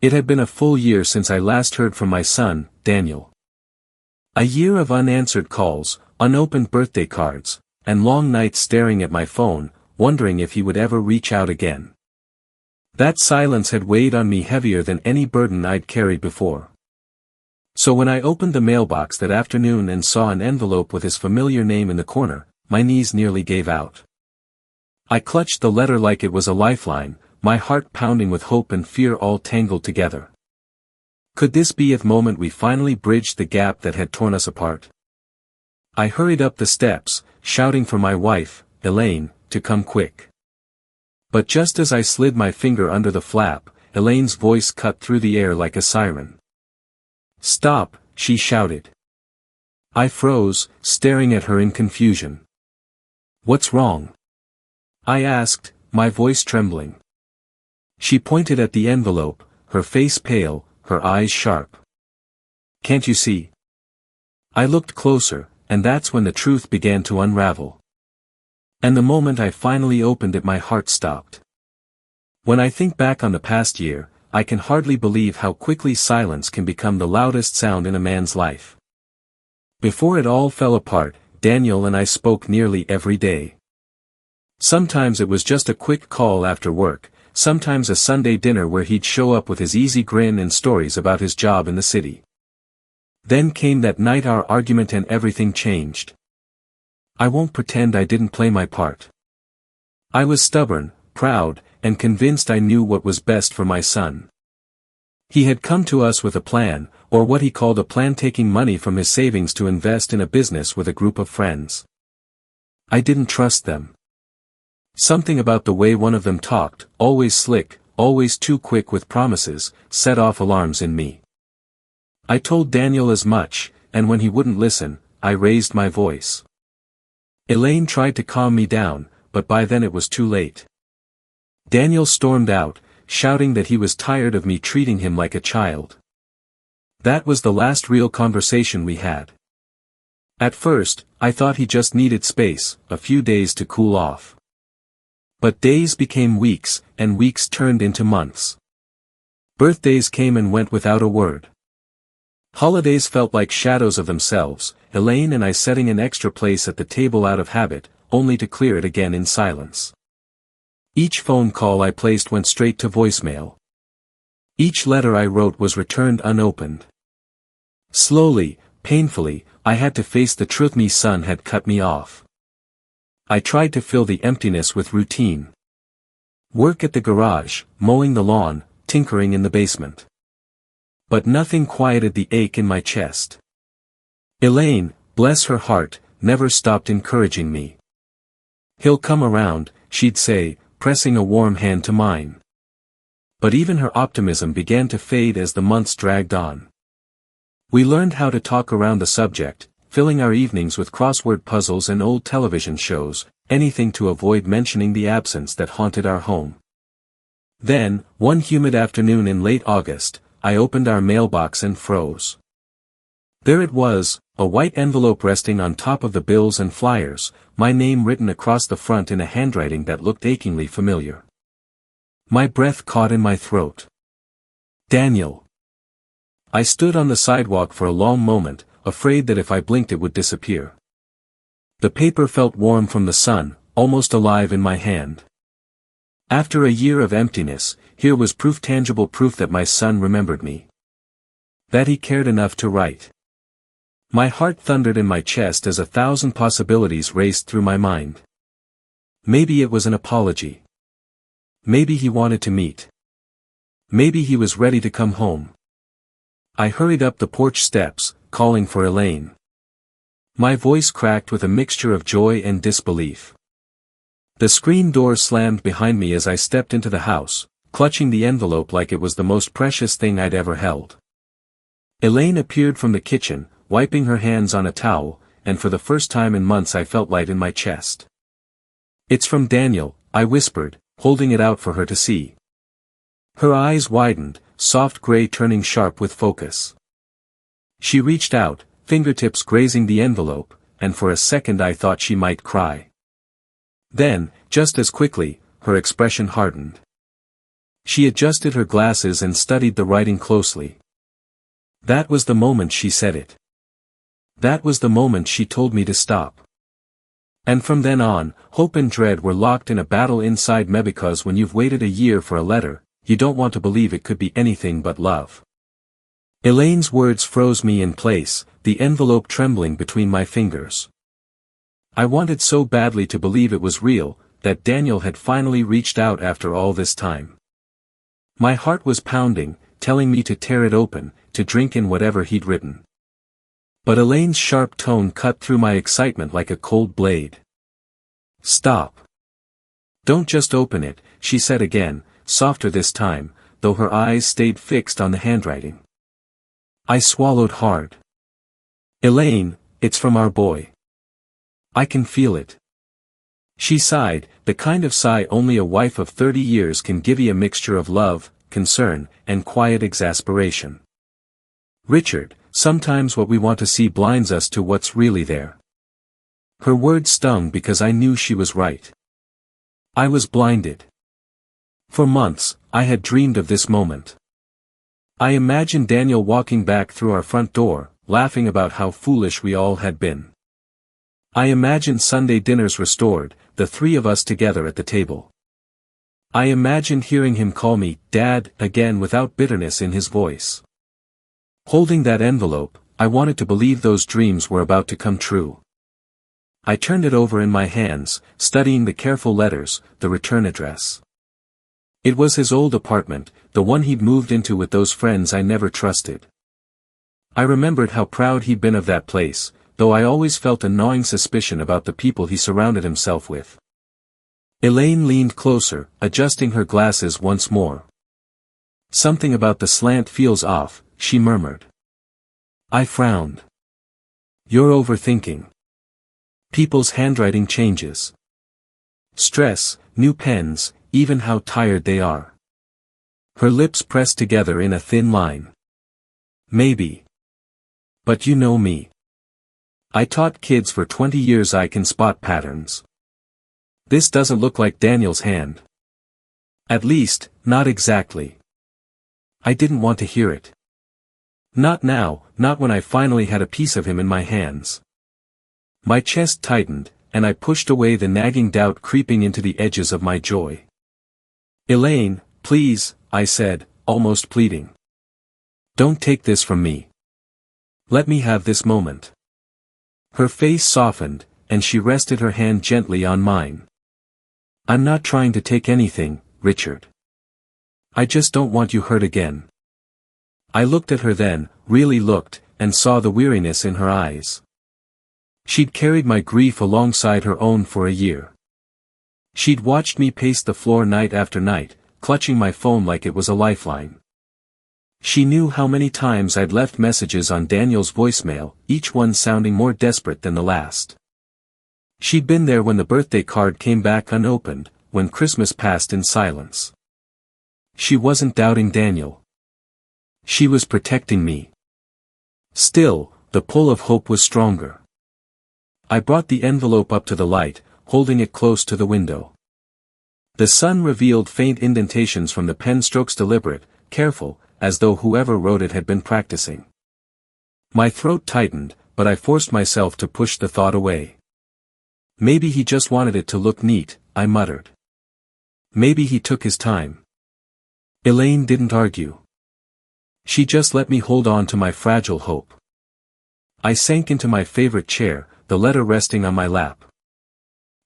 It had been a full year since I last heard from my son, Daniel. A year of unanswered calls, unopened birthday cards, and long nights staring at my phone, wondering if he would ever reach out again. That silence had weighed on me heavier than any burden I'd carried before. So when I opened the mailbox that afternoon and saw an envelope with his familiar name in the corner, my knees nearly gave out. I clutched the letter like it was a lifeline, my heart pounding with hope and fear all tangled together. Could this be the moment we finally bridged the gap that had torn us apart? I hurried up the steps, shouting for my wife, Elaine, to come quick. But just as I slid my finger under the flap, Elaine's voice cut through the air like a siren. "Stop," she shouted. I froze, staring at her in confusion. "What's wrong?" I asked, my voice trembling. She pointed at the envelope, her face pale, her eyes sharp. "Can't you see?" I looked closer, and that's when the truth began to unravel. And the moment I finally opened it, my heart stopped. When I think back on the past year, I can hardly believe how quickly silence can become the loudest sound in a man's life. Before it all fell apart, Daniel and I spoke nearly every day. Sometimes it was just a quick call after work, sometimes a Sunday dinner where he'd show up with his easy grin and stories about his job in the city. Then came that night, our argument, and everything changed. I won't pretend I didn't play my part. I was stubborn, proud, and convinced I knew what was best for my son. He had come to us with a plan, or what he called a plan, taking money from his savings to invest in a business with a group of friends. I didn't trust them. Something about the way one of them talked, always slick, always too quick with promises, set off alarms in me. I told Daniel as much, and when he wouldn't listen, I raised my voice. Elaine tried to calm me down, but by then it was too late. Daniel stormed out, shouting that he was tired of me treating him like a child. That was the last real conversation we had. At first, I thought he just needed space, a few days to cool off. But days became weeks, and weeks turned into months. Birthdays came and went without a word. Holidays felt like shadows of themselves, Elaine and I setting an extra place at the table out of habit, only to clear it again in silence. Each phone call I placed went straight to voicemail. Each letter I wrote was returned unopened. Slowly, painfully, I had to face the truth: my son had cut me off. I tried to fill the emptiness with routine. Work at the garage, mowing the lawn, tinkering in the basement. But nothing quieted the ache in my chest. Elaine, bless her heart, never stopped encouraging me. "He'll come around," she'd say, pressing a warm hand to mine. But even her optimism began to fade as the months dragged on. We learned how to talk around the subject, filling our evenings with crossword puzzles and old television shows, anything to avoid mentioning the absence that haunted our home. Then, one humid afternoon in late August, I opened our mailbox and froze. There it was, a white envelope resting on top of the bills and flyers, my name written across the front in a handwriting that looked achingly familiar. My breath caught in my throat. Daniel. I stood on the sidewalk for a long moment, afraid that if I blinked it would disappear. The paper felt warm from the sun, almost alive in my hand. After a year of emptiness, here was proof, tangible proof that my son remembered me. That he cared enough to write. My heart thundered in my chest as 1,000 possibilities raced through my mind. Maybe it was an apology. Maybe he wanted to meet. Maybe he was ready to come home. I hurried up the porch steps, calling for Elaine. My voice cracked with a mixture of joy and disbelief. The screen door slammed behind me as I stepped into the house, clutching the envelope like it was the most precious thing I'd ever held. Elaine appeared from the kitchen, wiping her hands on a towel, and for the first time in months I felt light in my chest. "It's from Daniel," I whispered, holding it out for her to see. Her eyes widened, soft gray turning sharp with focus. She reached out, fingertips grazing the envelope, and for a second I thought she might cry. Then, just as quickly, her expression hardened. She adjusted her glasses and studied the writing closely. That was the moment she said it. That was the moment she told me to stop. And from then on, hope and dread were locked in a battle inside me, because when you've waited a year for a letter, you don't want to believe it could be anything but love. Elaine's words froze me in place, the envelope trembling between my fingers. I wanted so badly to believe it was real, that Daniel had finally reached out after all this time. My heart was pounding, telling me to tear it open, to drink in whatever he'd written. But Elaine's sharp tone cut through my excitement like a cold blade. Stop. Don't just open it, she said again, softer this time, though her eyes stayed fixed on the handwriting. I swallowed hard. Elaine, it's from our boy. I can feel it. She sighed, the kind of sigh only a wife of 30 years can give, you a mixture of love, concern, and quiet exasperation. Richard, sometimes what we want to see blinds us to what's really there. Her words stung because I knew she was right. I was blinded. For months, I had dreamed of this moment. I imagined Daniel walking back through our front door, laughing about how foolish we all had been. I imagined Sunday dinners restored, the three of us together at the table. I imagined hearing him call me Dad again without bitterness in his voice. Holding that envelope, I wanted to believe those dreams were about to come true. I turned it over in my hands, studying the careful letters, the return address. It was his old apartment, the one he'd moved into with those friends I never trusted. I remembered how proud he'd been of that place, though I always felt a gnawing suspicion about the people he surrounded himself with. Elaine leaned closer, adjusting her glasses once more. Something about the slant feels off, she murmured. I frowned. You're overthinking. People's handwriting changes. Stress, new pens, even how tired they are. Her lips pressed together in a thin line. Maybe. But you know me. I taught kids for 20 years, I can spot patterns. This doesn't look like Daniel's hand. At least, not exactly. I didn't want to hear it. Not now, not when I finally had a piece of him in my hands. My chest tightened, and I pushed away the nagging doubt creeping into the edges of my joy. Elaine, please, I said, almost pleading. Don't take this from me. Let me have this moment. Her face softened, and she rested her hand gently on mine. I'm not trying to take anything, Richard. I just don't want you hurt again. I looked at her then, really looked, and saw the weariness in her eyes. She'd carried my grief alongside her own for a year. She'd watched me pace the floor night after night, clutching my phone like it was a lifeline. She knew how many times I'd left messages on Daniel's voicemail, each one sounding more desperate than the last. She'd been there when the birthday card came back unopened, when Christmas passed in silence. She wasn't doubting Daniel. She was protecting me. Still, the pull of hope was stronger. I brought the envelope up to the light, holding it close to the window. The sun revealed faint indentations from the pen strokes, deliberate, careful, as though whoever wrote it had been practicing. My throat tightened, but I forced myself to push the thought away. Maybe he just wanted it to look neat, I muttered. Maybe he took his time. Elaine didn't argue. She just let me hold on to my fragile hope. I sank into my favorite chair, the letter resting on my lap.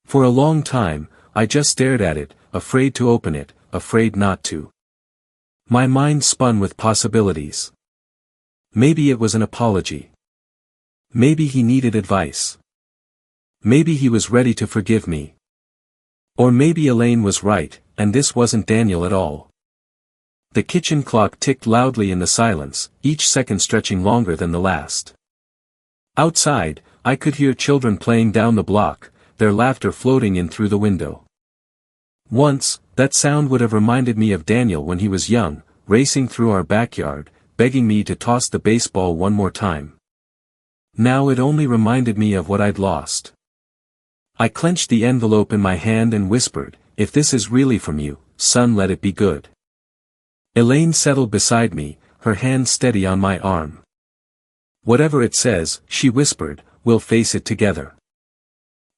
For a long time, I just stared at it, afraid to open it, afraid not to. My mind spun with possibilities. Maybe it was an apology. Maybe he needed advice. Maybe he was ready to forgive me. Or maybe Elaine was right, and this wasn't Daniel at all. The kitchen clock ticked loudly in the silence, each second stretching longer than the last. Outside, I could hear children playing down the block, their laughter floating in through the window. Once, that sound would have reminded me of Daniel when he was young, racing through our backyard, begging me to toss the baseball one more time. Now it only reminded me of what I'd lost. I clenched the envelope in my hand and whispered, "If this is really from you, son, let it be good." Elaine settled beside me, her hand steady on my arm. Whatever it says, she whispered, we'll face it together.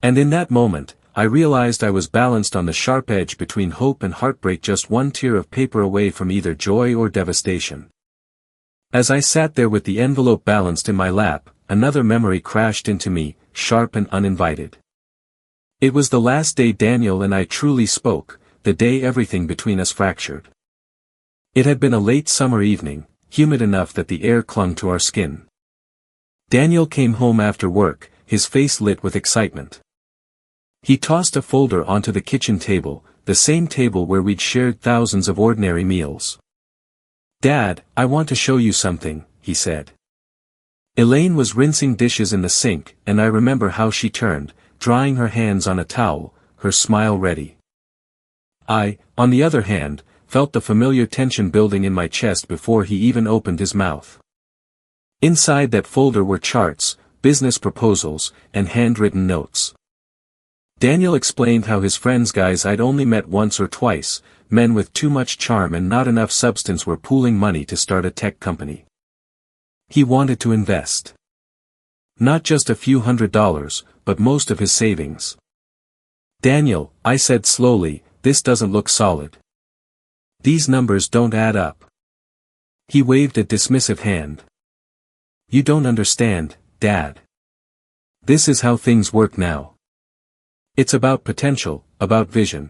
And in that moment, I realized I was balanced on the sharp edge between hope and heartbreak, just one tear of paper away from either joy or devastation. As I sat there with the envelope balanced in my lap, another memory crashed into me, sharp and uninvited. It was the last day Daniel and I truly spoke, the day everything between us fractured. It had been a late summer evening, humid enough that the air clung to our skin. Daniel came home after work, his face lit with excitement. He tossed a folder onto the kitchen table, the same table where we'd shared thousands of ordinary meals. "Dad, I want to show you something," he said. Elaine was rinsing dishes in the sink, and I remember how she turned, drying her hands on a towel, her smile ready. I, on the other hand, felt the familiar tension building in my chest before he even opened his mouth. Inside that folder were charts, business proposals, and handwritten notes. Daniel explained how his friends, guys I'd only met once or twice, men with too much charm and not enough substance, were pooling money to start a tech company. He wanted to invest. Not just a few $100s, but most of his savings. "Daniel," I said slowly, "this doesn't look solid. These numbers don't add up." He waved a dismissive hand. "You don't understand, Dad. This is how things work now. It's about potential, about vision.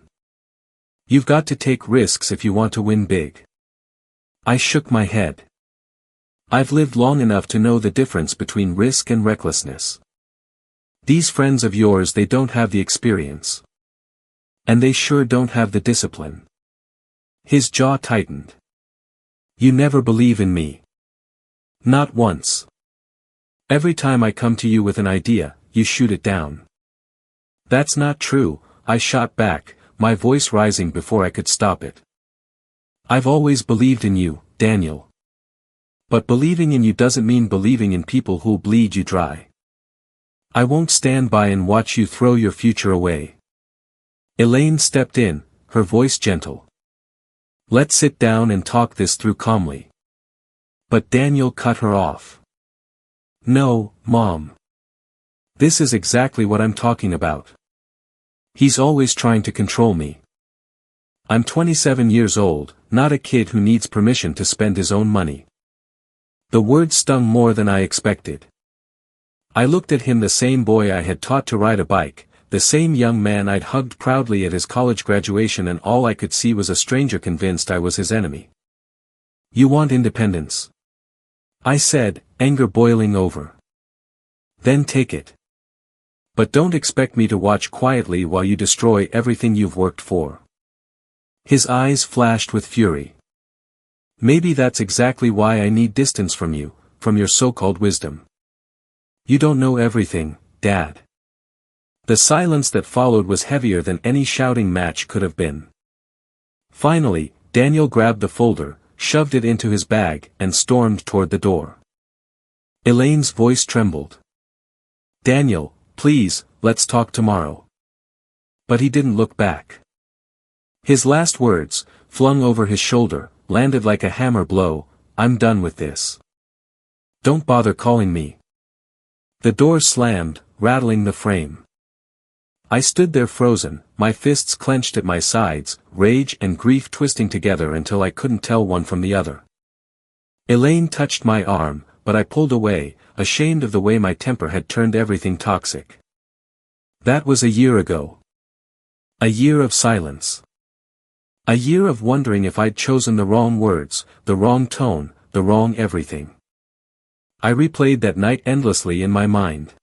You've got to take risks if you want to win big." I shook my head. I've lived long enough to know the difference between risk and recklessness. These friends of yours, they don't have the experience. And they sure don't have the discipline. His jaw tightened. "You never believe in me. Not once. Every time I come to you with an idea, you shoot it down." "That's not true," I shot back, my voice rising before I could stop it. "I've always believed in you, Daniel. But believing in you doesn't mean believing in people who'll bleed you dry. I won't stand by and watch you throw your future away." Elaine stepped in, her voice gentle. "Let's sit down and talk this through calmly." But Daniel cut her off. "No, Mom. This is exactly what I'm talking about. He's always trying to control me. I'm 27 years old, not a kid who needs permission to spend his own money." The words stung more than I expected. I looked at him, the same boy I had taught to ride a bike, the same young man I'd hugged proudly at his college graduation, and all I could see was a stranger convinced I was his enemy. "You want independence," I said, anger boiling over. "Then take it. But don't expect me to watch quietly while you destroy everything you've worked for." His eyes flashed with fury. "Maybe that's exactly why I need distance from you, from your so-called wisdom. You don't know everything, Dad." The silence that followed was heavier than any shouting match could have been. Finally, Daniel grabbed the folder, shoved it into his bag, and stormed toward the door. Elaine's voice trembled. "Daniel, please, let's talk tomorrow." But he didn't look back. His last words, flung over his shoulder, landed like a hammer blow, "I'm done with this. Don't bother calling me." The door slammed, rattling the frame. I stood there frozen, my fists clenched at my sides, rage and grief twisting together until I couldn't tell one from the other. Elaine touched my arm, but I pulled away, ashamed of the way my temper had turned everything toxic. That was a year ago. A year of silence. A year of wondering if I'd chosen the wrong words, the wrong tone, the wrong everything. I replayed that night endlessly in my mind.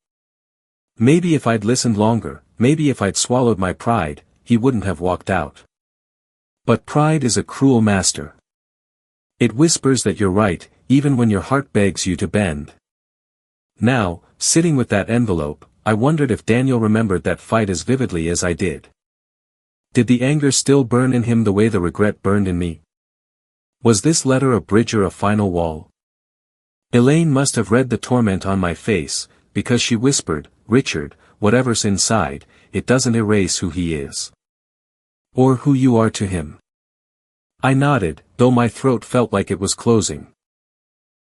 Maybe if I'd listened longer, maybe if I'd swallowed my pride, he wouldn't have walked out. But pride is a cruel master. It whispers that you're right, even when your heart begs you to bend. Now, sitting with that envelope, I wondered if Daniel remembered that fight as vividly as I did. Did the anger still burn in him the way the regret burned in me? Was this letter a bridge or a final wall? Elaine must have read the torment on my face, because she whispered, "Richard, whatever's inside, it doesn't erase who he is. Or who you are to him." I nodded, though my throat felt like it was closing.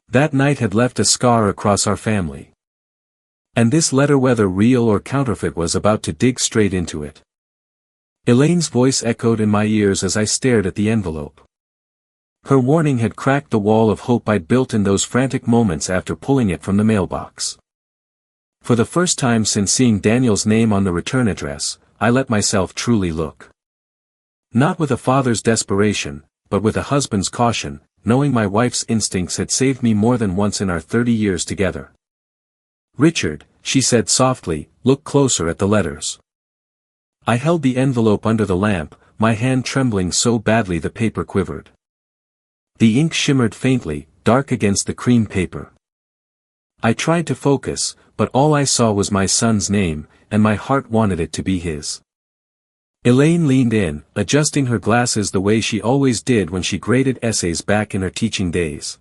That night had left a scar across our family. And this letter, whether real or counterfeit, was about to dig straight into it. Elaine's voice echoed in my ears as I stared at the envelope. Her warning had cracked the wall of hope I'd built in those frantic moments after pulling it from the mailbox. For the first time since seeing Daniel's name on the return address, I let myself truly look. Not with a father's desperation, but with a husband's caution, knowing my wife's instincts had saved me more than once in our 30 years together. "Richard," she said softly, "look closer at the letters." I held the envelope under the lamp, my hand trembling so badly the paper quivered. The ink shimmered faintly, dark against the cream paper. I tried to focus, but all I saw was my son's name, and my heart wanted it to be his. Elaine leaned in, adjusting her glasses the way she always did when she graded essays back in her teaching days.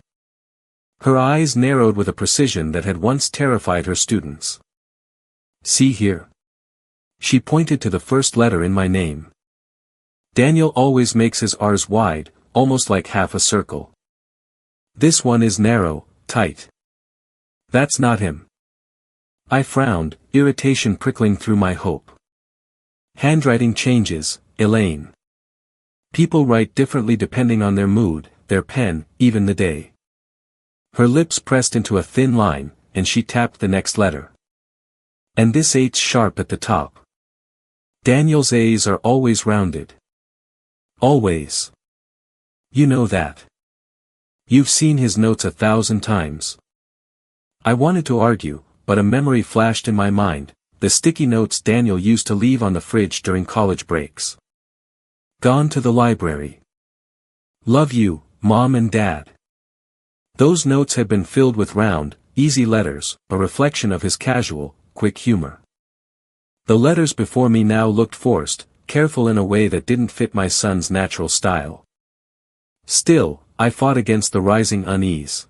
Her eyes narrowed with a precision that had once terrified her students. "See here." She pointed to the first letter in my name. "Daniel always makes his R's wide, almost like half a circle. This one is narrow, tight. That's not him." I frowned, irritation prickling through my hope. "Handwriting changes, Elaine. People write differently depending on their mood, their pen, even the day." Her lips pressed into a thin line, and she tapped the next letter. "And this H's sharp at the top. Daniel's A's are always rounded. Always. You know that. You've seen his notes 1,000 times." I wanted to argue, but a memory flashed in my mind, the sticky notes Daniel used to leave on the fridge during college breaks. "Gone to the library. Love you, Mom and Dad." Those notes had been filled with round, easy letters, a reflection of his casual, quick humor. The letters before me now looked forced, careful in a way that didn't fit my son's natural style. Still, I fought against the rising unease.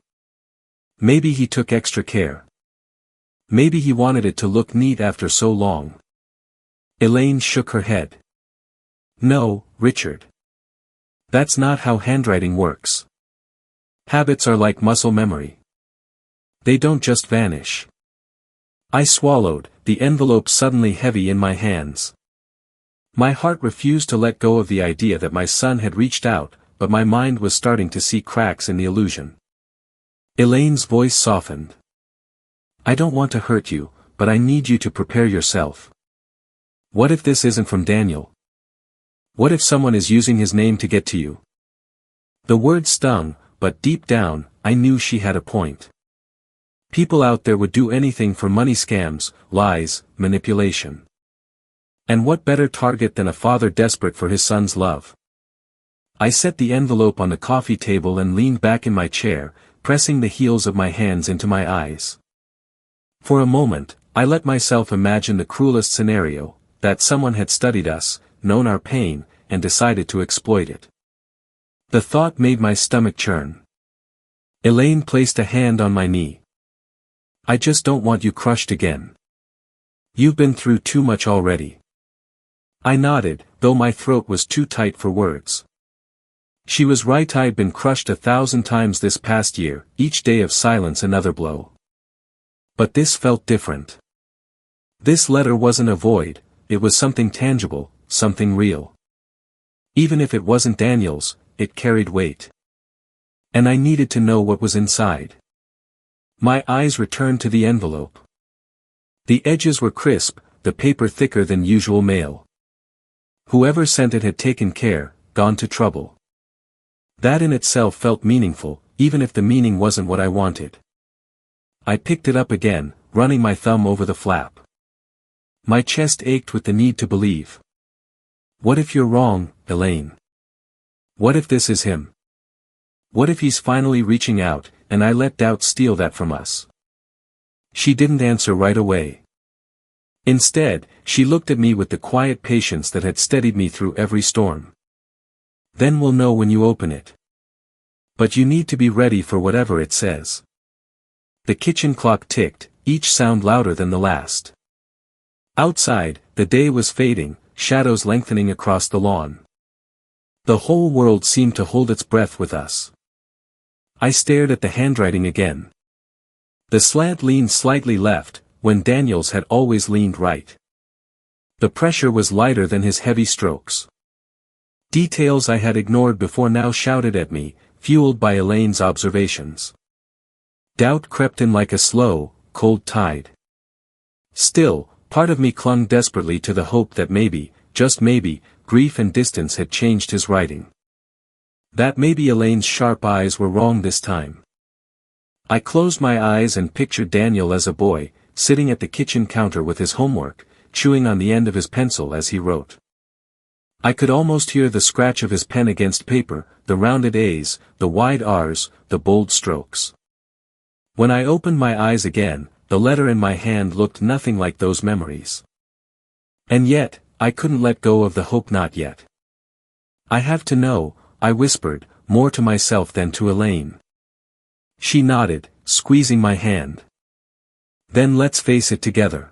Maybe he took extra care. Maybe he wanted it to look neat after so long. Elaine shook her head. "No, Richard. That's not how handwriting works. Habits are like muscle memory. They don't just vanish." I swallowed, the envelope suddenly heavy in my hands. My heart refused to let go of the idea that my son had reached out, but my mind was starting to see cracks in the illusion. Elaine's voice softened. "I don't want to hurt you, but I need you to prepare yourself. What if this isn't from Daniel? What if someone is using his name to get to you?" The word stung, but deep down, I knew she had a point. People out there would do anything for money scams, lies, manipulation. And what better target than a father desperate for his son's love? I set the envelope on the coffee table and leaned back in my chair, pressing the heels of my hands into my eyes. For a moment, I let myself imagine the cruelest scenario, that someone had studied us, known our pain, and decided to exploit it. The thought made my stomach churn. Elaine placed a hand on my knee. "I just don't want you crushed again. You've been through too much already." I nodded, though my throat was too tight for words. She was right, I'd been crushed 1,000 times this past year, each day of silence another blow. But this felt different. This letter wasn't a void, it was something tangible, something real. Even if it wasn't Daniel's, it carried weight. And I needed to know what was inside. My eyes returned to the envelope. The edges were crisp, the paper thicker than usual mail. Whoever sent it had taken care, gone to trouble. That in itself felt meaningful, even if the meaning wasn't what I wanted. I picked it up again, running my thumb over the flap. My chest ached with the need to believe. What if you're wrong, Elaine? What if this is him? What if he's finally reaching out, and I let doubt steal that from us? She didn't answer right away. Instead, she looked at me with the quiet patience that had steadied me through every storm. "Then we'll know when you open it. But you need to be ready for whatever it says." The kitchen clock ticked, each sound louder than the last. Outside, the day was fading, shadows lengthening across the lawn. The whole world seemed to hold its breath with us. I stared at the handwriting again. The slant leaned slightly left, when Daniel's had always leaned right. The pressure was lighter than his heavy strokes. Details I had ignored before now shouted at me, fueled by Elaine's observations. Doubt crept in like a slow, cold tide. Still, part of me clung desperately to the hope that maybe, just maybe, grief and distance had changed his writing. That maybe Elaine's sharp eyes were wrong this time. I closed my eyes and pictured Daniel as a boy, sitting at the kitchen counter with his homework, chewing on the end of his pencil as he wrote. I could almost hear the scratch of his pen against paper, the rounded A's, the wide R's, the bold strokes. When I opened my eyes again, the letter in my hand looked nothing like those memories. And yet, I couldn't let go of the hope not yet. I have to know, I whispered, more to myself than to Elaine. She nodded, squeezing my hand. Then let's face it together.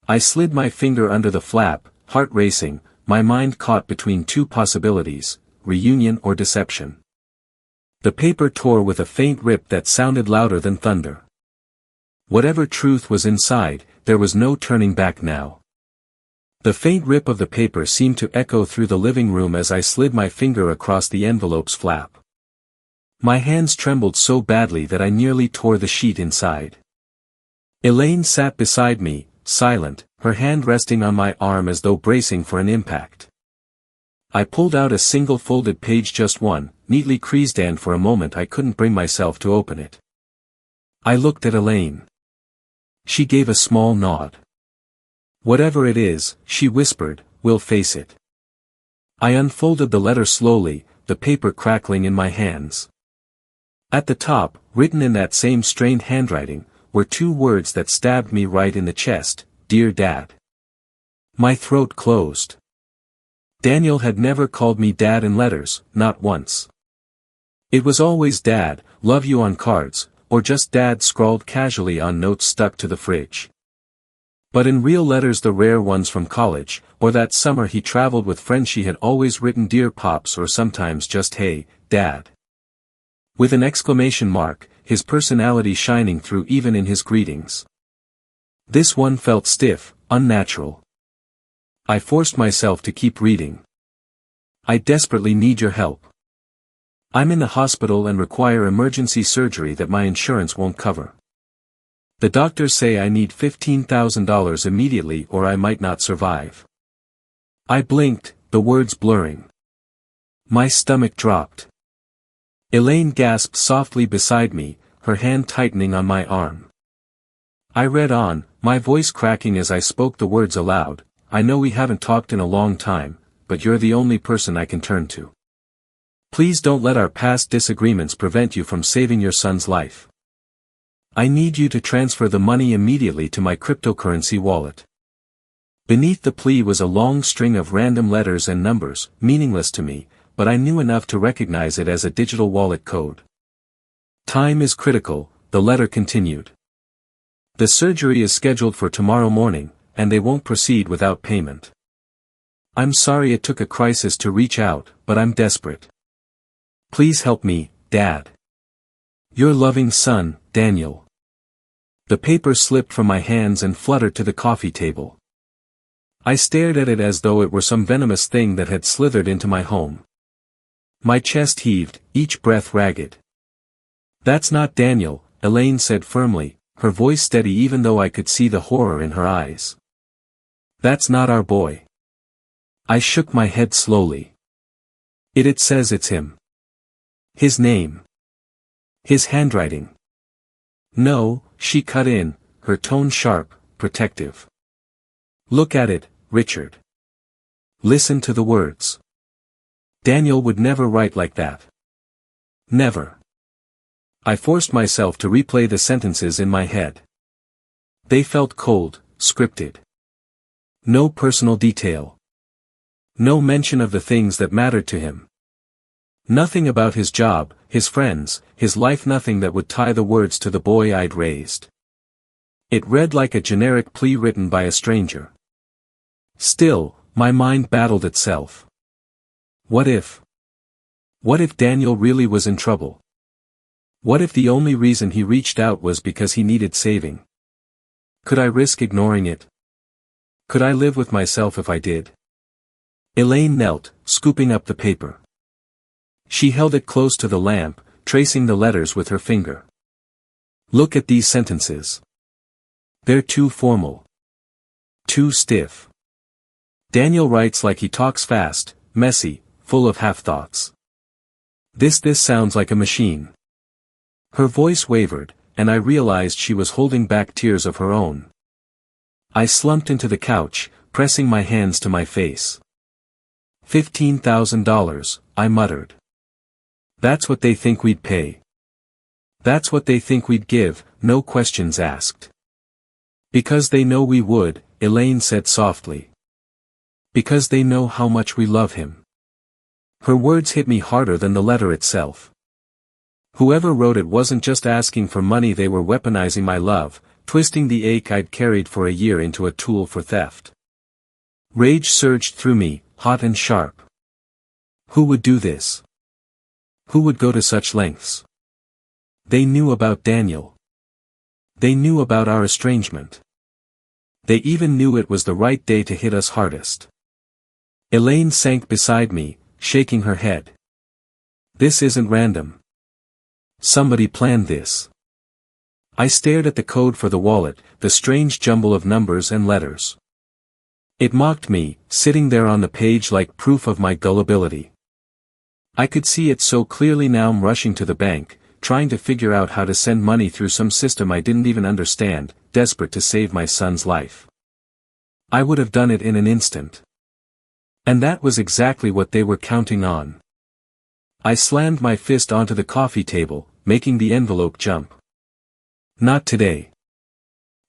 I slid my finger under the flap, heart racing, my mind caught between two possibilities, reunion or deception. The paper tore with a faint rip that sounded louder than thunder. Whatever truth was inside, there was no turning back now. The faint rip of the paper seemed to echo through the living room as I slid my finger across the envelope's flap. My hands trembled so badly that I nearly tore the sheet inside. Elaine sat beside me, silent, her hand resting on my arm as though bracing for an impact. I pulled out a single folded page, just one, neatly creased, and for a moment I couldn't bring myself to open it. I looked at Elaine. She gave a small nod. Whatever it is, she whispered, we'll face it. I unfolded the letter slowly, the paper crackling in my hands. At the top, written in that same strained handwriting, were two words that stabbed me right in the chest, Dear Dad. My throat closed. Daniel had never called me Dad in letters, not once. It was always Dad, love you on cards, or just Dad scrawled casually on notes stuck to the fridge. But in real letters, the rare ones from college, or that summer he traveled with friends, she had always written Dear Pops, or sometimes just Hey, Dad. With an exclamation mark, his personality shining through even in his greetings. This one felt stiff, unnatural. I forced myself to keep reading. I desperately need your help. I'm in the hospital and require emergency surgery that my insurance won't cover. The doctors say I need $15,000 immediately or I might not survive. I blinked, the words blurring. My stomach dropped. Elaine gasped softly beside me, her hand tightening on my arm. I read on, my voice cracking as I spoke the words aloud. I know we haven't talked in a long time, but you're the only person I can turn to. Please don't let our past disagreements prevent you from saving your son's life. I need you to transfer the money immediately to my cryptocurrency wallet. Beneath the plea was a long string of random letters and numbers, meaningless to me, but I knew enough to recognize it as a digital wallet code. Time is critical, the letter continued. The surgery is scheduled for tomorrow morning, and they won't proceed without payment. I'm sorry it took a crisis to reach out, but I'm desperate. Please help me, Dad. Your loving son, Daniel. The paper slipped from my hands and fluttered to the coffee table. I stared at it as though it were some venomous thing that had slithered into my home. My chest heaved, each breath ragged. That's not Daniel, Elaine said firmly, her voice steady even though I could see the horror in her eyes. That's not our boy. I shook my head slowly. It says it's him. His name. His handwriting. No, she cut in, her tone sharp, protective. Look at it, Richard. Listen to the words. Daniel would never write like that. Never. I forced myself to replay the sentences in my head. They felt cold, scripted. No personal detail. No mention of the things that mattered to him. Nothing about his job, his friends, his life, nothing that would tie the words to the boy I'd raised. It read like a generic plea written by a stranger. Still, my mind battled itself. What if? What if Daniel really was in trouble? What if the only reason he reached out was because he needed saving? Could I risk ignoring it? Could I live with myself if I did? Elaine knelt, scooping up the paper. She held it close to the lamp, tracing the letters with her finger. Look at these sentences. They're too formal. Too stiff. Daniel writes like he talks fast, messy, full of half-thoughts. This sounds like a machine. Her voice wavered, and I realized she was holding back tears of her own. I slumped into the couch, pressing my hands to my face. $15,000, I muttered. That's what they think we'd pay. That's what they think we'd give, no questions asked. Because they know we would, Elaine said softly. Because they know how much we love him. Her words hit me harder than the letter itself. Whoever wrote it wasn't just asking for money, they were weaponizing my love, twisting the ache I'd carried for a year into a tool for theft. Rage surged through me, hot and sharp. Who would do this? Who would go to such lengths? They knew about Daniel. They knew about our estrangement. They even knew it was the right day to hit us hardest. Elaine sank beside me, shaking her head. This isn't random. Somebody planned this. I stared at the code for the wallet, the strange jumble of numbers and letters. It mocked me, sitting there on the page like proof of my gullibility. I could see it so clearly now. I'm rushing to the bank, trying to figure out how to send money through some system I didn't even understand, desperate to save my son's life. I would have done it in an instant. And that was exactly what they were counting on. I slammed my fist onto the coffee table, making the envelope jump. Not today.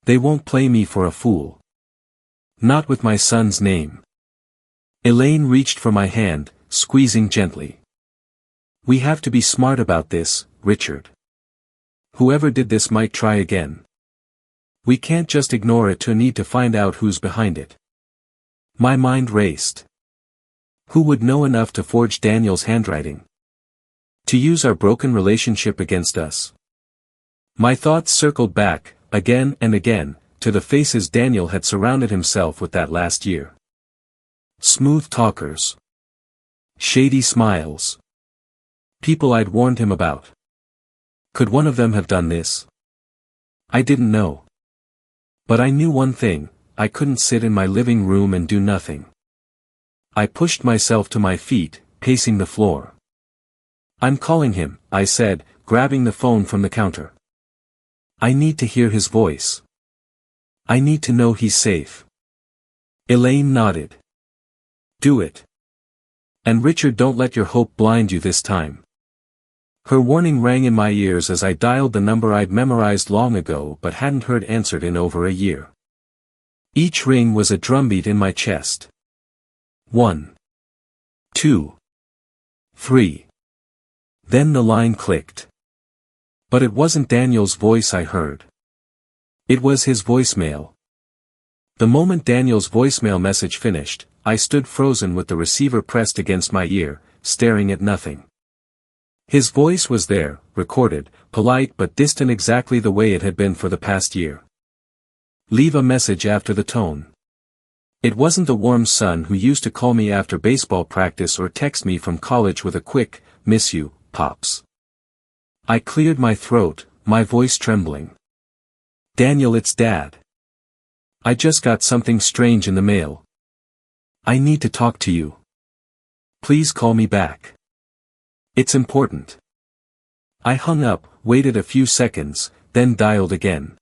They won't play me for a fool. Not with my son's name. Elaine reached for my hand, squeezing gently. We have to be smart about this, Richard. Whoever did this might try again. We can't just ignore it to need to find out who's behind it. My mind raced. Who would know enough to forge Daniel's handwriting? To use our broken relationship against us? My thoughts circled back, again and again, to the faces Daniel had surrounded himself with that last year. Smooth talkers. Shady smiles. People I'd warned him about. Could one of them have done this? I didn't know. But I knew one thing, I couldn't sit in my living room and do nothing. I pushed myself to my feet, pacing the floor. I'm calling him, I said, grabbing the phone from the counter. I need to hear his voice. I need to know he's safe. Elaine nodded. Do it. And Richard, don't let your hope blind you this time. Her warning rang in my ears as I dialed the number I'd memorized long ago but hadn't heard answered in over a year. Each ring was a drumbeat in my chest. 1. 2. 3. Then the line clicked. But it wasn't Daniel's voice I heard. It was his voicemail. The moment Daniel's voicemail message finished, I stood frozen with the receiver pressed against my ear, staring at nothing. His voice was there, recorded, polite but distant, exactly the way it had been for the past year. Leave a message after the tone. It wasn't the warm son who used to call me after baseball practice or text me from college with a quick, "Miss you, Pops." I cleared my throat, my voice trembling. Daniel, it's Dad. I just got something strange in the mail. I need to talk to you. Please call me back. It's important. I hung up, waited a few seconds, then dialed again.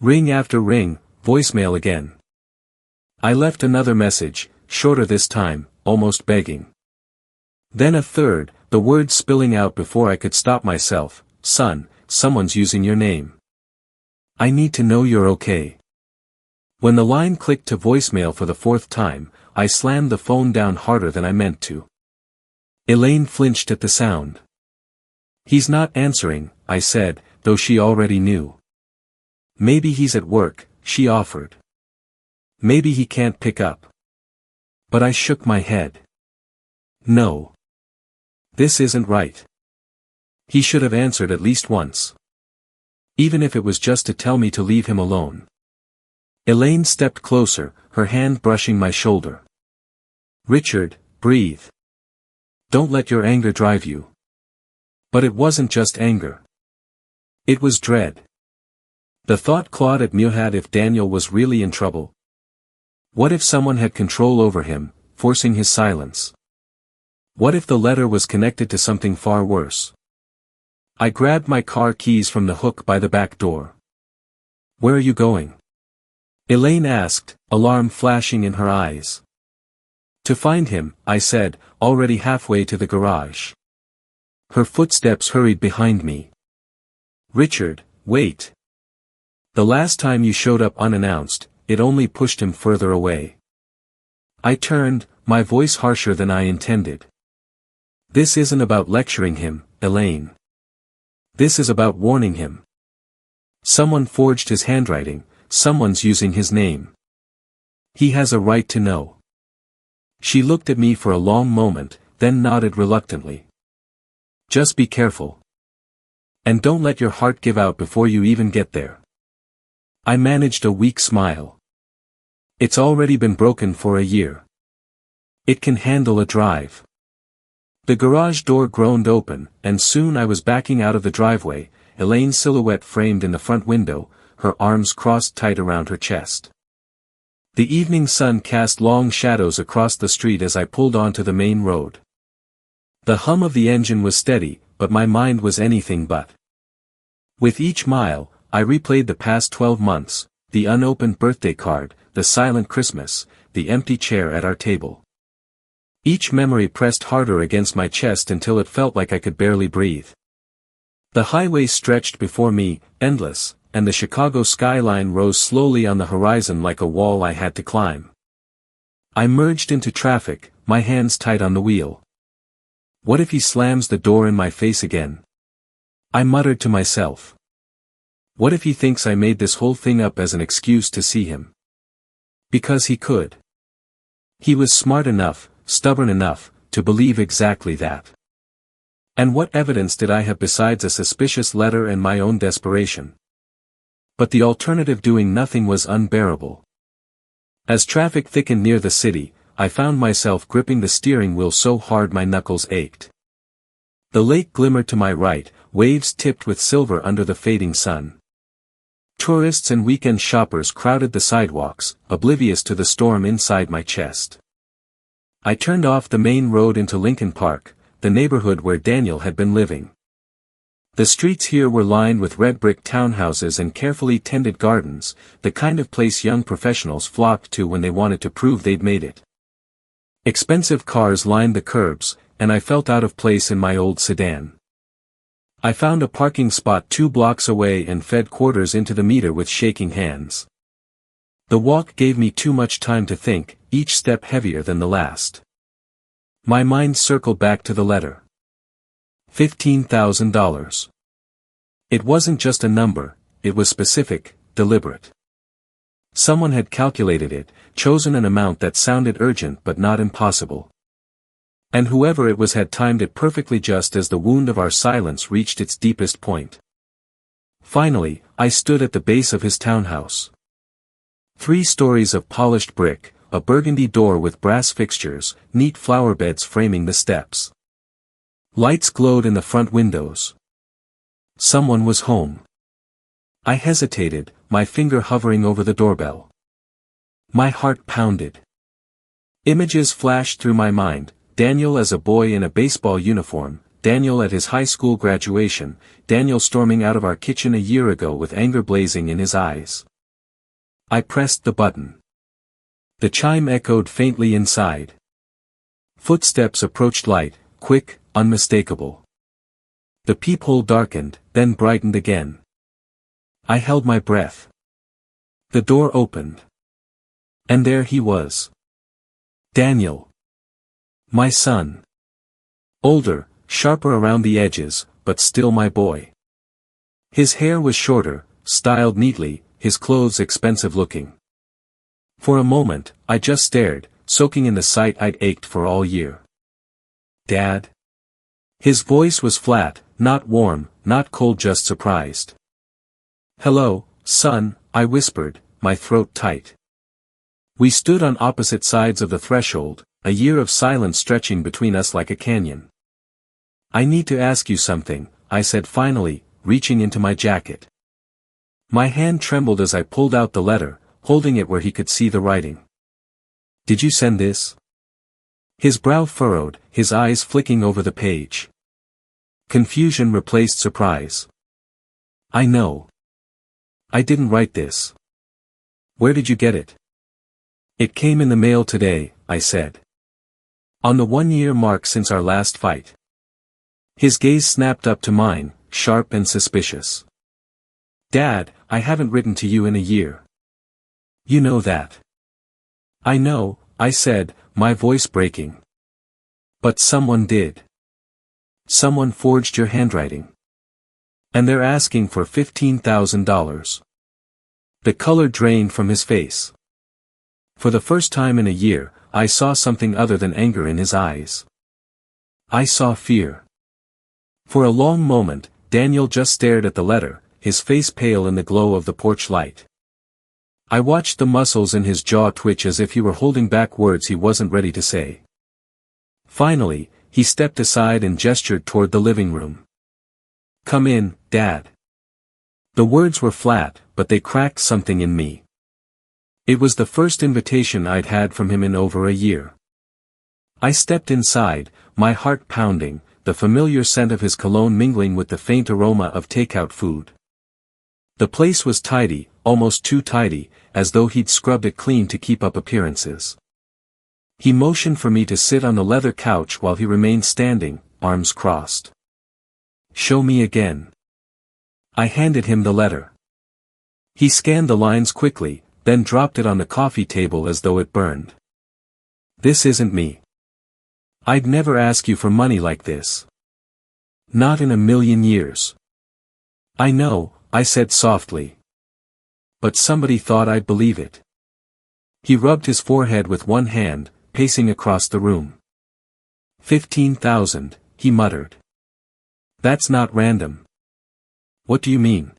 Ring after ring, voicemail again. I left another message, shorter this time, almost begging. Then a third, the words spilling out before I could stop myself. Son, someone's using your name. I need to know you're okay. When the line clicked to voicemail for the fourth time, I slammed the phone down harder than I meant to. Elaine flinched at the sound. He's not answering, I said, though she already knew. Maybe he's at work, she offered. Maybe he can't pick up. But I shook my head. No. This isn't right. He should have answered at least once. Even if it was just to tell me to leave him alone. Elaine stepped closer, her hand brushing my shoulder. Richard, breathe. Don't let your anger drive you. But it wasn't just anger. It was dread. The thought clawed at me if Daniel was really in trouble. What if someone had control over him, forcing his silence? What if the letter was connected to something far worse? I grabbed my car keys from the hook by the back door. Where are you going? Elaine asked, alarm flashing in her eyes. To find him, I said, already halfway to the garage. Her footsteps hurried behind me. Richard, wait. The last time you showed up unannounced, it only pushed him further away. I turned, my voice harsher than I intended. This isn't about lecturing him, Elaine. This is about warning him. Someone forged his handwriting, someone's using his name. He has a right to know. She looked at me for a long moment, then nodded reluctantly. Just be careful. And don't let your heart give out before you even get there. I managed a weak smile. It's already been broken for a year. It can handle a drive. The garage door groaned open, and soon I was backing out of the driveway, Elaine's silhouette framed in the front window, her arms crossed tight around her chest. The evening sun cast long shadows across the street as I pulled onto the main road. The hum of the engine was steady, but my mind was anything but. With each mile, I replayed the past 12 months, the unopened birthday card, the silent Christmas, the empty chair at our table. Each memory pressed harder against my chest until it felt like I could barely breathe. The highway stretched before me, endless, and the Chicago skyline rose slowly on the horizon like a wall I had to climb. I merged into traffic, my hands tight on the wheel. What if he slams the door in my face again? I muttered to myself. What if he thinks I made this whole thing up as an excuse to see him? Because he could. He was smart enough, stubborn enough, to believe exactly that. And what evidence did I have besides a suspicious letter and my own desperation? But the alternative, doing nothing, was unbearable. As traffic thickened near the city, I found myself gripping the steering wheel so hard my knuckles ached. The lake glimmered to my right, waves tipped with silver under the fading sun. Tourists and weekend shoppers crowded the sidewalks, oblivious to the storm inside my chest. I turned off the main road into Lincoln Park, the neighborhood where Daniel had been living. The streets here were lined with red brick townhouses and carefully tended gardens, the kind of place young professionals flocked to when they wanted to prove they'd made it. Expensive cars lined the curbs, and I felt out of place in my old sedan. I found a parking spot 2 blocks away and fed quarters into the meter with shaking hands. The walk gave me too much time to think, each step heavier than the last. My mind circled back to the letter. $15,000. It wasn't just a number, it was specific, deliberate. Someone had calculated it, chosen an amount that sounded urgent but not impossible. And whoever it was had timed it perfectly, just as the wound of our silence reached its deepest point. Finally, I stood at the base of his townhouse. 3 stories of polished brick, a burgundy door with brass fixtures, neat flower beds framing the steps. Lights glowed in the front windows. Someone was home. I hesitated, my finger hovering over the doorbell. My heart pounded. Images flashed through my mind, Daniel as a boy in a baseball uniform, Daniel at his high school graduation, Daniel storming out of our kitchen a year ago with anger blazing in his eyes. I pressed the button. The chime echoed faintly inside. Footsteps approached, light, quick, unmistakable. The peephole darkened, then brightened again. I held my breath. The door opened. And there he was. Daniel. My son. Older, sharper around the edges, but still my boy. His hair was shorter, styled neatly, his clothes expensive looking. For a moment, I just stared, soaking in the sight I'd ached for all year. Dad?" His voice was flat, not warm, not cold, just surprised. "Hello, son," I whispered, my throat tight. We stood on opposite sides of the threshold, a year of silence stretching between us like a canyon. "I need to ask you something," I said finally, reaching into my jacket. My hand trembled as I pulled out the letter, holding it where he could see the writing. "Did you send this?" His brow furrowed, his eyes flicking over the page. Confusion replaced surprise. "I know. I didn't write this. Where did you get it?" "It came in the mail today," I said. "On the 1-year mark since our last fight." His gaze snapped up to mine, sharp and suspicious. "Dad, I haven't written to you in a year. You know that." "I know," I said, my voice breaking. "But someone did. Someone forged your handwriting. And they're asking for $15,000. The color drained from his face. For the first time in a year, I saw something other than anger in his eyes. I saw fear. For a long moment, Daniel just stared at the letter, his face pale in the glow of the porch light. I watched the muscles in his jaw twitch as if he were holding back words he wasn't ready to say. Finally, he stepped aside and gestured toward the living room. "Come in, Dad." The words were flat, but they cracked something in me. It was the first invitation I'd had from him in over a year. I stepped inside, my heart pounding, the familiar scent of his cologne mingling with the faint aroma of takeout food. The place was tidy, almost too tidy, as though he'd scrubbed it clean to keep up appearances. He motioned for me to sit on the leather couch while he remained standing, arms crossed. "Show me again." I handed him the letter. He scanned the lines quickly, then dropped it on the coffee table as though it burned. "This isn't me. I'd never ask you for money like this. Not in a million years." "I know," I said softly. "But somebody thought I'd believe it." He rubbed his forehead with one hand, pacing across the room. 15,000, he muttered. "That's not random." "What do you mean?"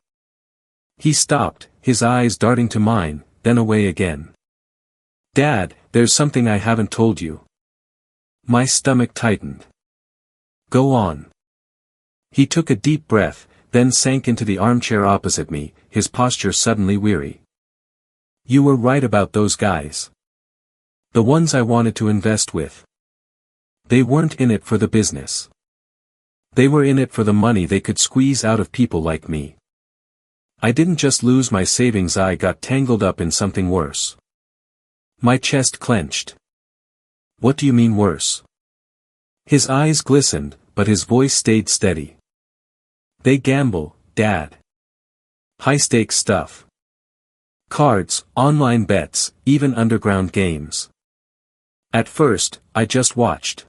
He stopped, his eyes darting to mine, then away again. "Dad, there's something I haven't told you." My stomach tightened. "Go on." He took a deep breath, then sank into the armchair opposite me, his posture suddenly weary. "You were right about those guys. The ones I wanted to invest with. They weren't in it for the business. They were in it for the money they could squeeze out of people like me. I didn't just lose my savings, I got tangled up in something worse." My chest clenched. "What do you mean worse?" His eyes glistened, but his voice stayed steady. "They gamble, Dad. High-stakes stuff. Cards, online bets, even underground games. At first, I just watched.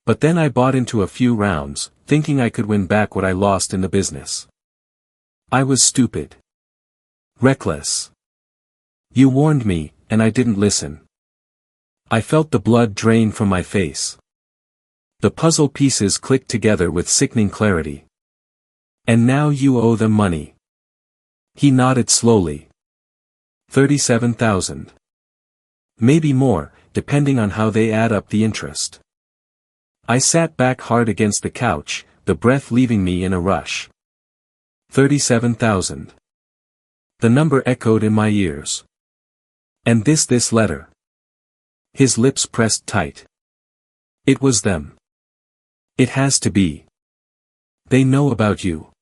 But then I bought into a few rounds, thinking I could win back what I lost in the business. I was stupid. Reckless. You warned me, and I didn't listen. I felt the blood drain from my face. The puzzle pieces clicked together with sickening clarity. And now you owe them money." He nodded slowly. 37,000. Maybe more, depending on how they add up the interest. I sat back hard against the couch, the breath leaving me in a rush. 37,000. The number echoed in my ears. "And this letter." His lips pressed tight. "It was them. It has to be. They know about you.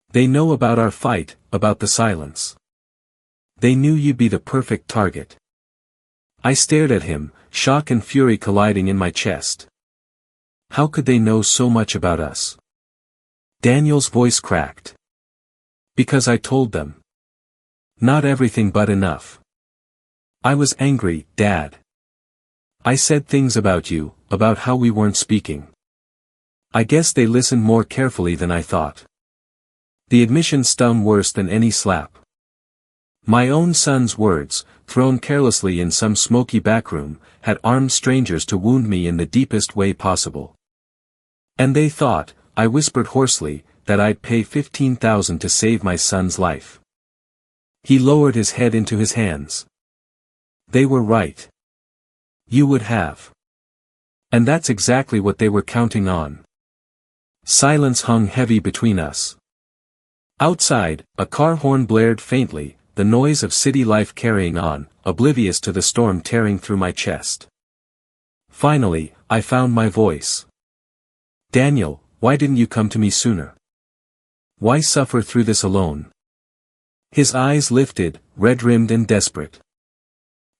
They know about our fight, about the silence. They knew you'd be the perfect target." I stared at him, shock and fury colliding in my chest. How could they know so much about us? Daniel's voice cracked. "Because I told them. Not everything but enough." I was angry, Dad. I said things about you, about how we weren't speaking. I guess they listened more carefully than I thought. The admission stung worse than any slap. My own son's words, thrown carelessly in some smoky backroom, had armed strangers to wound me in the deepest way possible. And they thought, I whispered hoarsely, that I'd pay $15,000 to save my son's life. He lowered his head into his hands. They were right. You would have. And that's exactly what they were counting on. Silence hung heavy between us. Outside, a car horn blared faintly, the noise of city life carrying on, oblivious to the storm tearing through my chest. Finally, I found my voice. Daniel, why didn't you come to me sooner? Why suffer through this alone? His eyes lifted, red-rimmed and desperate.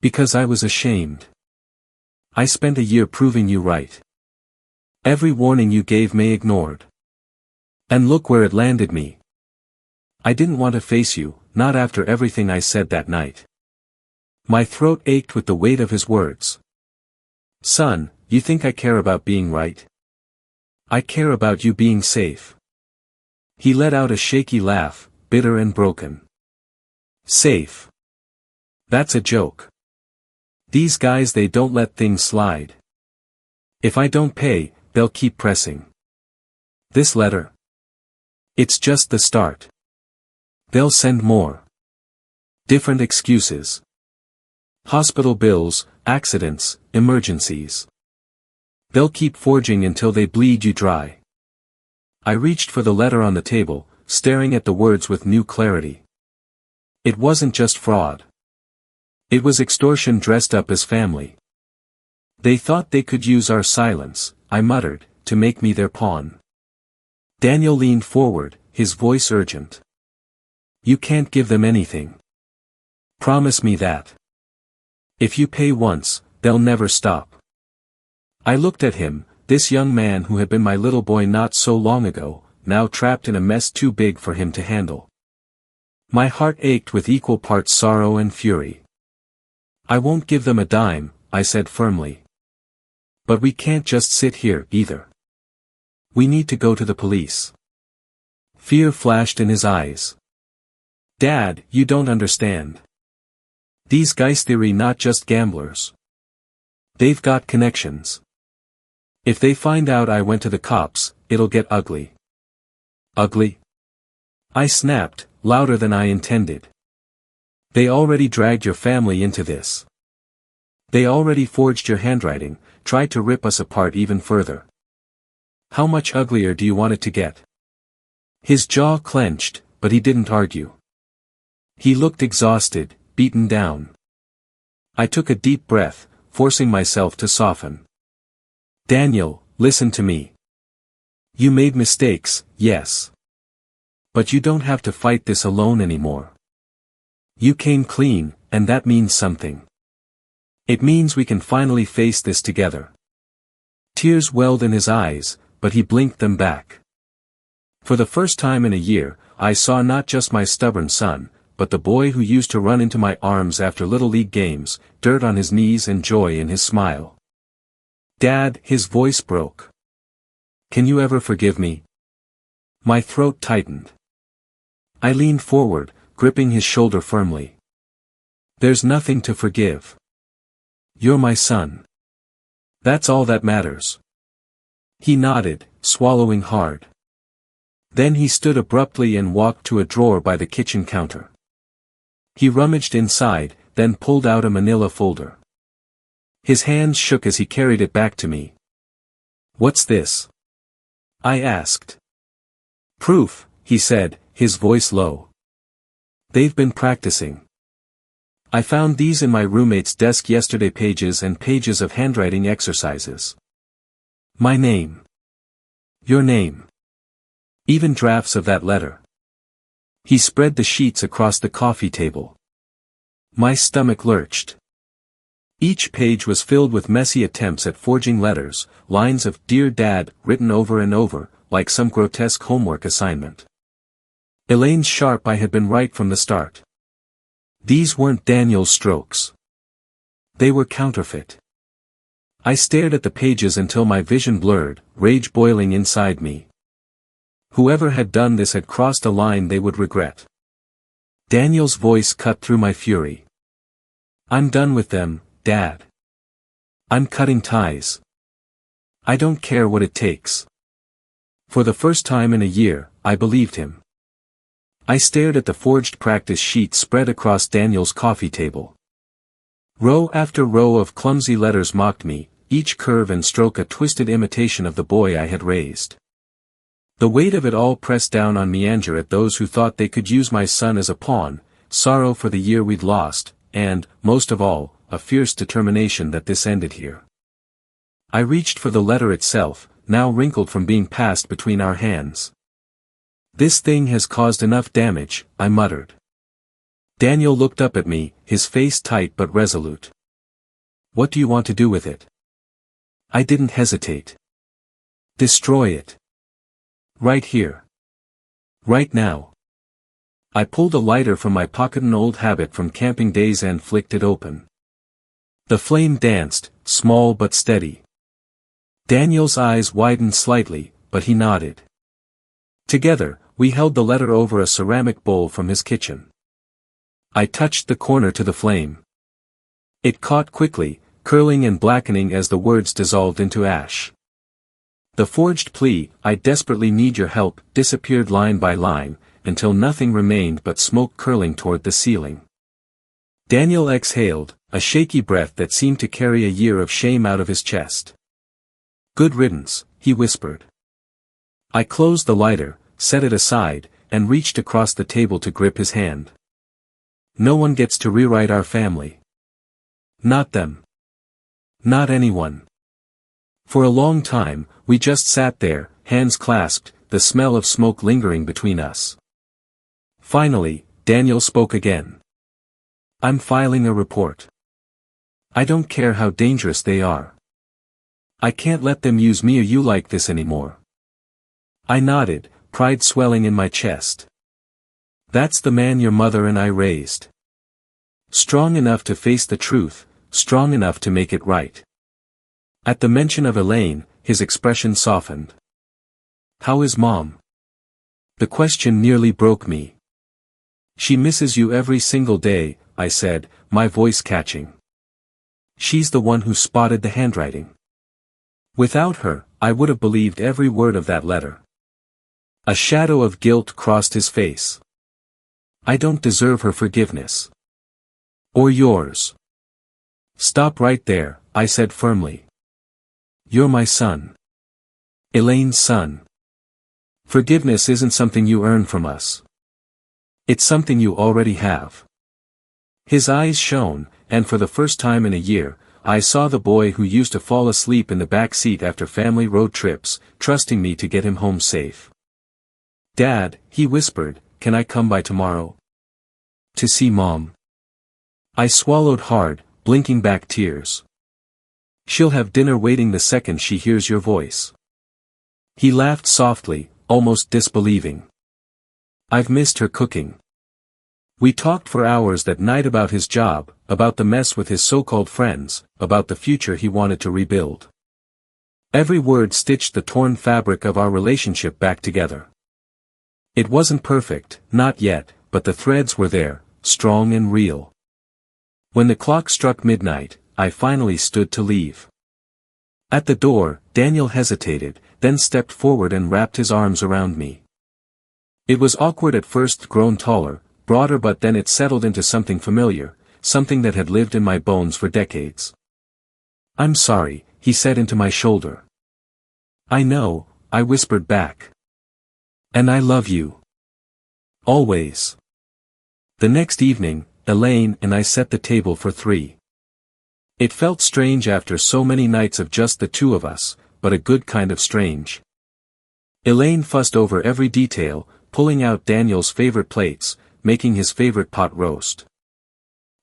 Because I was ashamed. I spent a year proving you right. Every warning you gave me ignored. And look where it landed me. I didn't want to face you, not after everything I said that night. My throat ached with the weight of his words. Son, you think I care about being right? I care about you being safe. He let out a shaky laugh, bitter and broken. Safe. That's a joke. These guys, they don't let things slide. If I don't pay, they'll keep pressing. This letter? It's just the start. They'll send more. Different excuses. Hospital bills, accidents, emergencies. They'll keep forging until they bleed you dry. I reached for the letter on the table, staring at the words with new clarity. It wasn't just fraud. It was extortion dressed up as family. They thought they could use our silence, I muttered, to make me their pawn. Daniel leaned forward, his voice urgent. You can't give them anything. Promise me that. If you pay once, they'll never stop. I looked at him, this young man who had been my little boy not so long ago, now trapped in a mess too big for him to handle. My heart ached with equal parts sorrow and fury. I won't give them a dime, I said firmly. But we can't just sit here, either. We need to go to the police. Fear flashed in his eyes. Dad, you don't understand. These guys theory not just gamblers. They've got connections. If they find out I went to the cops, it'll get ugly. Ugly? I snapped, louder than I intended. They already dragged your family into this. They already forged your handwriting, tried to rip us apart even further. How much uglier do you want it to get? His jaw clenched, but he didn't argue. He looked exhausted, beaten down. I took a deep breath, forcing myself to soften. Daniel, listen to me. You made mistakes, yes. But you don't have to fight this alone anymore. You came clean, and that means something. It means we can finally face this together. Tears welled in his eyes, but he blinked them back. For the first time in a year, I saw not just my stubborn son, but the boy who used to run into my arms after Little League games, dirt on his knees and joy in his smile. Dad, his voice broke. Can you ever forgive me? My throat tightened. I leaned forward, gripping his shoulder firmly. There's nothing to forgive. You're my son. That's all that matters. He nodded, swallowing hard. Then he stood abruptly and walked to a drawer by the kitchen counter. He rummaged inside, then pulled out a manila folder. His hands shook as he carried it back to me. What's this? I asked. Proof, he said, his voice low. They've been practicing. I found these in my roommate's desk yesterday, pages and pages of handwriting exercises. My name. Your name. Even drafts of that letter. He spread the sheets across the coffee table. My stomach lurched. Each page was filled with messy attempts at forging letters, lines of "Dear Dad" written over and over, like some grotesque homework assignment. Elaine's sharp eye had been right from the start. These weren't Daniel's strokes. They were counterfeit. I stared at the pages until my vision blurred, rage boiling inside me. Whoever had done this had crossed a line they would regret. Daniel's voice cut through my fury. I'm done with them, Dad. I'm cutting ties. I don't care what it takes. For the first time in a year, I believed him. I stared at the forged practice sheet spread across Daniel's coffee table. Row after row of clumsy letters mocked me, each curve and stroke a twisted imitation of the boy I had raised. The weight of it all pressed down on me, anger at those who thought they could use my son as a pawn, sorrow for the year we'd lost, and, most of all, a fierce determination that this ended here. I reached for the letter itself, now wrinkled from being passed between our hands. This thing has caused enough damage, I muttered. Daniel looked up at me, his face tight but resolute. What do you want to do with it? I didn't hesitate. Destroy it. Right here. Right now. I pulled a lighter from my pocket, an old habit from camping days, and flicked it open. The flame danced, small but steady. Daniel's eyes widened slightly, but he nodded. Together, we held the letter over a ceramic bowl from his kitchen. I touched the corner to the flame. It caught quickly, curling and blackening as the words dissolved into ash. The forged plea, "I desperately need your help," disappeared line by line, until nothing remained but smoke curling toward the ceiling. Daniel exhaled, a shaky breath that seemed to carry a year of shame out of his chest. "Good riddance," he whispered. I closed the lighter, set it aside, and reached across the table to grip his hand. No one gets to rewrite our family. Not them. Not anyone. For a long time, we just sat there, hands clasped, the smell of smoke lingering between us. Finally, Daniel spoke again. "I'm filing a report. I don't care how dangerous they are. I can't let them use me or you like this anymore." I nodded, pride swelling in my chest. "That's the man your mother and I raised. Strong enough to face the truth, strong enough to make it right." At the mention of Elaine, his expression softened. "How is Mom?" The question nearly broke me. "She misses you every single day," I said, my voice catching. "She's the one who spotted the handwriting. Without her, I would have believed every word of that letter." A shadow of guilt crossed his face. "I don't deserve her forgiveness. Or yours." "Stop right there," I said firmly. "You're my son. Elaine's son. Forgiveness isn't something you earn from us. It's something you already have." His eyes shone, and for the first time in a year, I saw the boy who used to fall asleep in the back seat after family road trips, trusting me to get him home safe. "Dad," he whispered, "can I come by tomorrow? To see Mom?" I swallowed hard, blinking back tears. "She'll have dinner waiting the second she hears your voice." He laughed softly, almost disbelieving. "I've missed her cooking." We talked for hours that night about his job, about the mess with his so-called friends, about the future he wanted to rebuild. Every word stitched the torn fabric of our relationship back together. It wasn't perfect, not yet, but the threads were there, strong and real. When the clock struck midnight, I finally stood to leave. At the door, Daniel hesitated, then stepped forward and wrapped his arms around me. It was awkward at first, grown taller, broader, but then it settled into something familiar, something that had lived in my bones for decades. "I'm sorry," he said into my shoulder. "I know," I whispered back. "And I love you. Always." The next evening, Elaine and I set the table for 3. It felt strange after so many nights of just the two of us, but a good kind of strange. Elaine fussed over every detail, pulling out Daniel's favorite plates, making his favorite pot roast.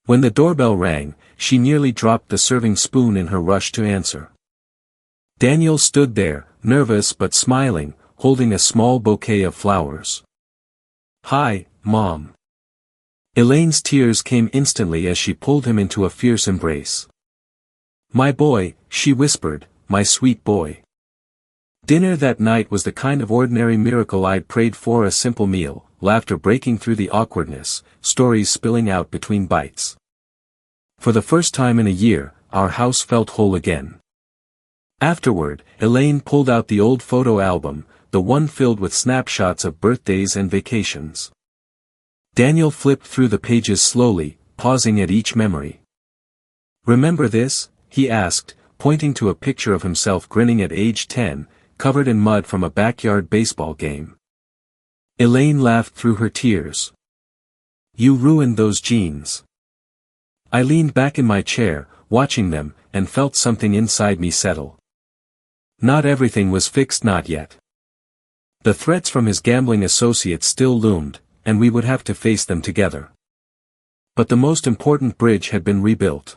When the doorbell rang, she nearly dropped the serving spoon in her rush to answer. Daniel stood there, nervous but smiling, holding a small bouquet of flowers. "Hi, Mom." Elaine's tears came instantly as she pulled him into a fierce embrace. "My boy," she whispered, "my sweet boy." Dinner that night was the kind of ordinary miracle I'd prayed for, a simple meal, laughter breaking through the awkwardness, stories spilling out between bites. For the first time in a year, our house felt whole again. Afterward, Elaine pulled out the old photo album, the one filled with snapshots of birthdays and vacations. Daniel flipped through the pages slowly, pausing at each memory. "Remember this?" he asked, pointing to a picture of himself grinning at age 10, covered in mud from a backyard baseball game. Elaine laughed through her tears. "You ruined those jeans." I leaned back in my chair, watching them, and felt something inside me settle. Not everything was fixed, not yet. The threats from his gambling associates still loomed, and we would have to face them together. But the most important bridge had been rebuilt.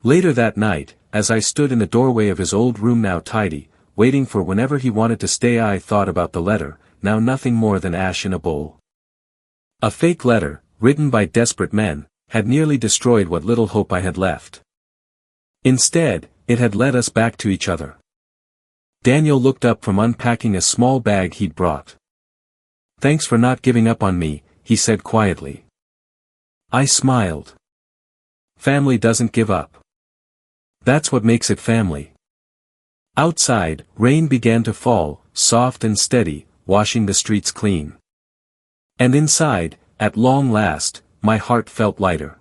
Later that night, as I stood in the doorway of his old room, now tidy, waiting for whenever he wanted to stay, I thought about the letter, now nothing more than ash in a bowl. A fake letter, written by desperate men, had nearly destroyed what little hope I had left. Instead, it had led us back to each other. Daniel looked up from unpacking a small bag he'd brought. "Thanks for not giving up on me," he said quietly. I smiled. Family doesn't give up. That's what makes it family. Outside, rain began to fall, soft and steady, washing the streets clean. And inside, at long last, my heart felt lighter.